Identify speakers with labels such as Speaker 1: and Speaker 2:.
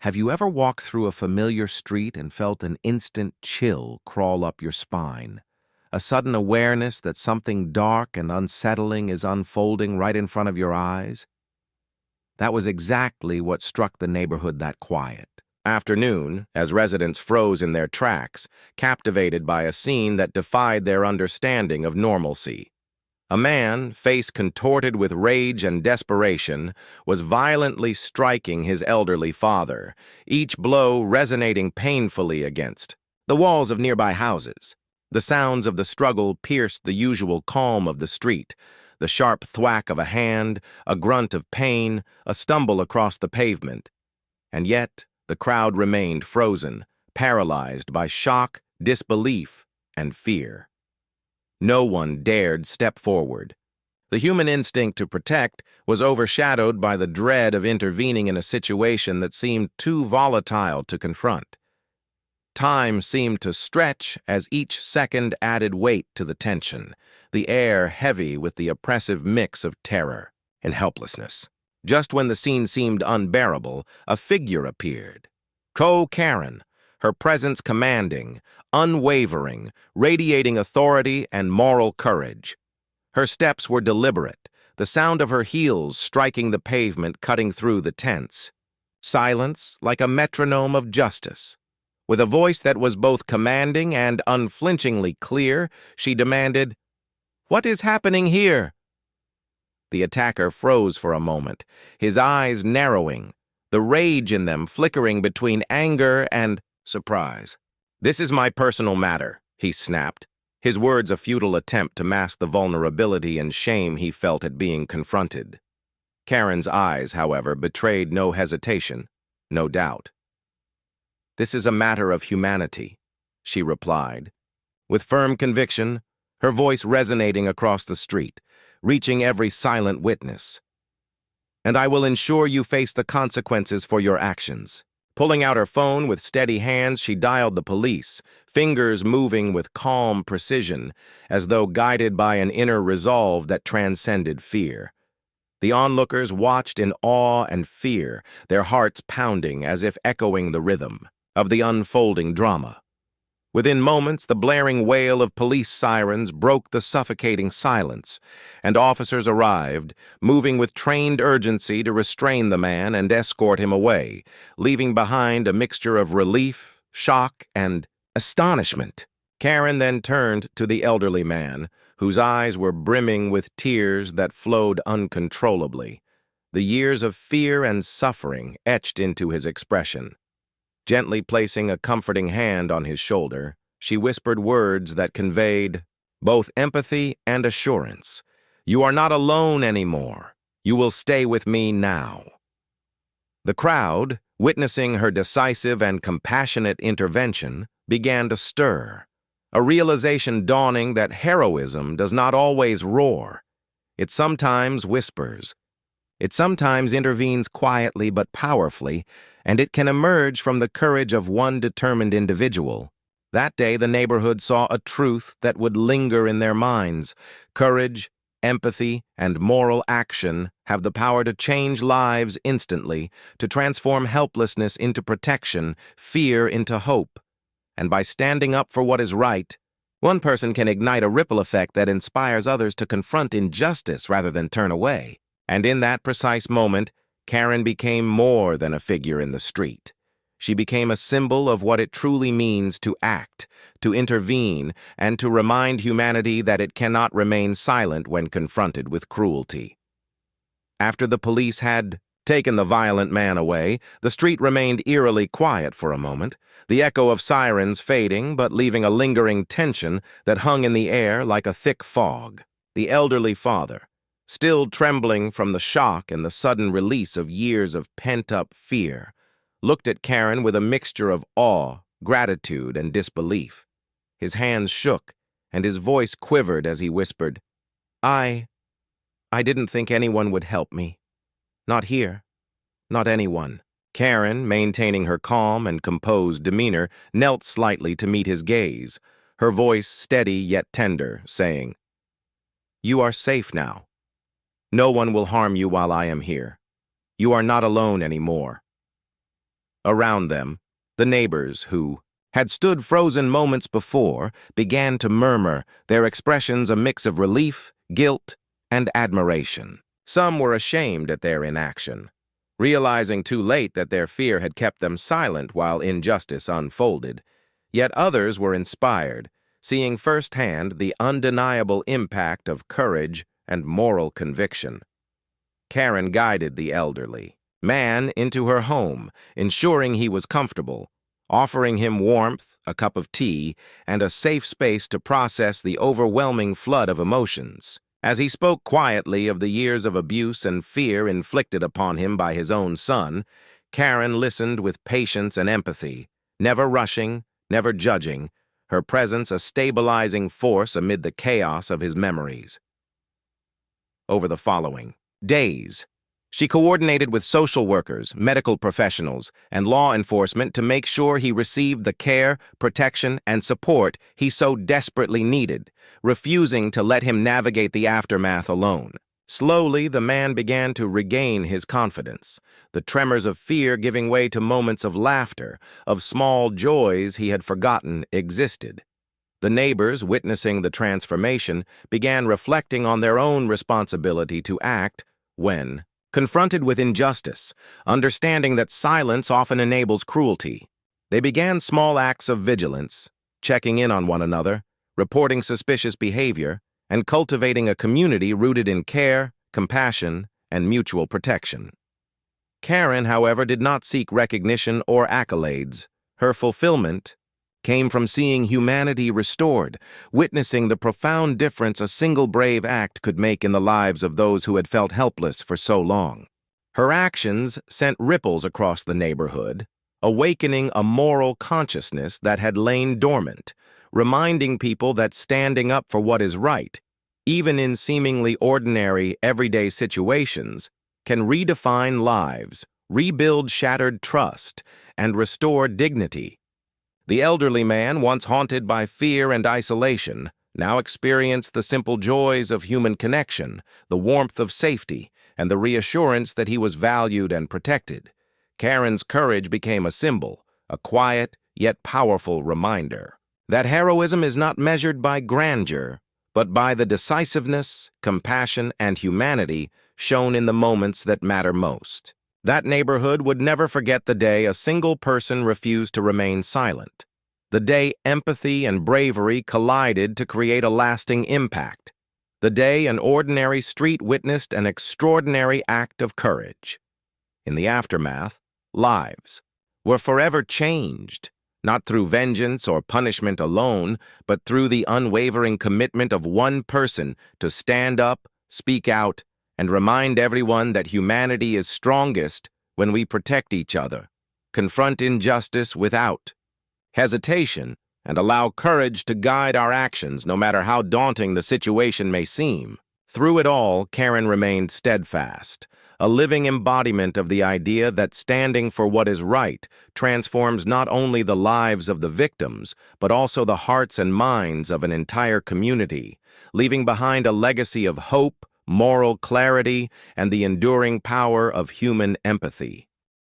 Speaker 1: Have you ever walked through a familiar street and felt an instant chill crawl up your spine? A sudden awareness that something dark and unsettling is unfolding right in front of your eyes? That was exactly what struck the neighborhood that quiet afternoon, as residents froze in their tracks, captivated by a scene that defied their understanding of normalcy. A man, face contorted with rage and desperation, was violently striking his elderly father, each blow resonating painfully against the walls of nearby houses. The sounds of the struggle pierced the usual calm of the street, the sharp thwack of a hand, a grunt of pain, a stumble across the pavement. And yet, the crowd remained frozen, paralyzed by shock, disbelief, and fear. No one dared step forward. The human instinct to protect was overshadowed by the dread of intervening in a situation that seemed too volatile to confront. Time seemed to stretch as each second added weight to the tension, the air heavy with the oppressive mix of terror and helplessness. Just when the scene seemed unbearable, a figure appeared. HOA Karen, her presence commanding, unwavering, radiating authority and moral courage. Her steps were deliberate, the sound of her heels striking the pavement cutting through the tents. Silence like a metronome of justice. With a voice that was both commanding and unflinchingly clear, she demanded, "What is happening here?" The attacker froze for a moment, his eyes narrowing, the rage in them flickering between anger and surprise. "This is my personal matter," he snapped, his words a futile attempt to mask the vulnerability and shame he felt at being confronted. Karen's eyes, however, betrayed no hesitation, no doubt. "This is a matter of humanity," she replied, with firm conviction, her voice resonating across the street, reaching every silent witness. "And I will ensure you face the consequences for your actions." Pulling out her phone with steady hands, she dialed the police, fingers moving with calm precision, as though guided by an inner resolve that transcended fear. The onlookers watched in awe and fear, their hearts pounding as if echoing the rhythm of the unfolding drama. Within moments, the blaring wail of police sirens broke the suffocating silence, and officers arrived, moving with trained urgency to restrain the man and escort him away, leaving behind a mixture of relief, shock, and astonishment. Karen then turned to the elderly man, whose eyes were brimming with tears that flowed uncontrollably, the years of fear and suffering etched into his expression. Gently placing a comforting hand on his shoulder, she whispered words that conveyed both empathy and assurance. "You are not alone anymore. You will stay with me now." The crowd, witnessing her decisive and compassionate intervention, began to stir, a realization dawning that heroism does not always roar. It sometimes whispers. It sometimes intervenes quietly but powerfully, and it can emerge from the courage of one determined individual. That day, the neighborhood saw a truth that would linger in their minds. Courage, empathy, and moral action have the power to change lives instantly, to transform helplessness into protection, fear into hope. And by standing up for what is right, one person can ignite a ripple effect that inspires others to confront injustice rather than turn away. And in that precise moment, Karen became more than a figure in the street. She became a symbol of what it truly means to act, to intervene, and to remind humanity that it cannot remain silent when confronted with cruelty. After the police had taken the violent man away, the street remained eerily quiet for a moment, the echo of sirens fading but leaving a lingering tension that hung in the air like a thick fog. The elderly father, still trembling from the shock and the sudden release of years of pent-up fear, looked at Karen with a mixture of awe, gratitude, and disbelief. His hands shook, and his voice quivered as he whispered, I didn't think anyone would help me. Not here. Not anyone." Karen, maintaining her calm and composed demeanor, knelt slightly to meet his gaze, her voice steady yet tender, saying, "You are safe now. No one will harm you while I am here. You are not alone anymore." Around them, the neighbors who had stood frozen moments before began to murmur, their expressions a mix of relief, guilt, and admiration. Some were ashamed at their inaction, realizing too late that their fear had kept them silent while injustice unfolded. Yet others were inspired, seeing firsthand the undeniable impact of courage and moral conviction. Karen guided the elderly man into her home, ensuring he was comfortable, offering him warmth, a cup of tea, and a safe space to process the overwhelming flood of emotions. As he spoke quietly of the years of abuse and fear inflicted upon him by his own son, Karen listened with patience and empathy, never rushing, never judging, her presence a stabilizing force amid the chaos of his memories. Over the following days, she coordinated with social workers, medical professionals, and law enforcement to make sure he received the care, protection, and support he so desperately needed, refusing to let him navigate the aftermath alone. Slowly, the man began to regain his confidence, the tremors of fear giving way to moments of laughter, of small joys he had forgotten existed. The neighbors, witnessing the transformation, began reflecting on their own responsibility to act when confronted with injustice, understanding that silence often enables cruelty. They began small acts of vigilance, checking in on one another, reporting suspicious behavior, and cultivating a community rooted in care, compassion, and mutual protection. Karen, however, did not seek recognition or accolades. Her fulfillment came from seeing humanity restored, witnessing the profound difference a single brave act could make in the lives of those who had felt helpless for so long. Her actions sent ripples across the neighborhood, awakening a moral consciousness that had lain dormant, reminding people that standing up for what is right, even in seemingly ordinary, everyday situations, can redefine lives, rebuild shattered trust, and restore dignity. The elderly man, once haunted by fear and isolation, now experienced the simple joys of human connection, the warmth of safety, and the reassurance that he was valued and protected. Karen's courage became a symbol, a quiet yet powerful reminder that heroism is not measured by grandeur, but by the decisiveness, compassion, and humanity shown in the moments that matter most. That neighborhood would never forget the day a single person refused to remain silent, the day empathy and bravery collided to create a lasting impact, the day an ordinary street witnessed an extraordinary act of courage. In the aftermath, lives were forever changed, not through vengeance or punishment alone, but through the unwavering commitment of one person to stand up, speak out, and remind everyone that humanity is strongest when we protect each other, confront injustice without hesitation, and allow courage to guide our actions no matter how daunting the situation may seem. Through it all, Karen remained steadfast, a living embodiment of the idea that standing for what is right transforms not only the lives of the victims, but also the hearts and minds of an entire community, leaving behind a legacy of hope, moral clarity, and the enduring power of human empathy.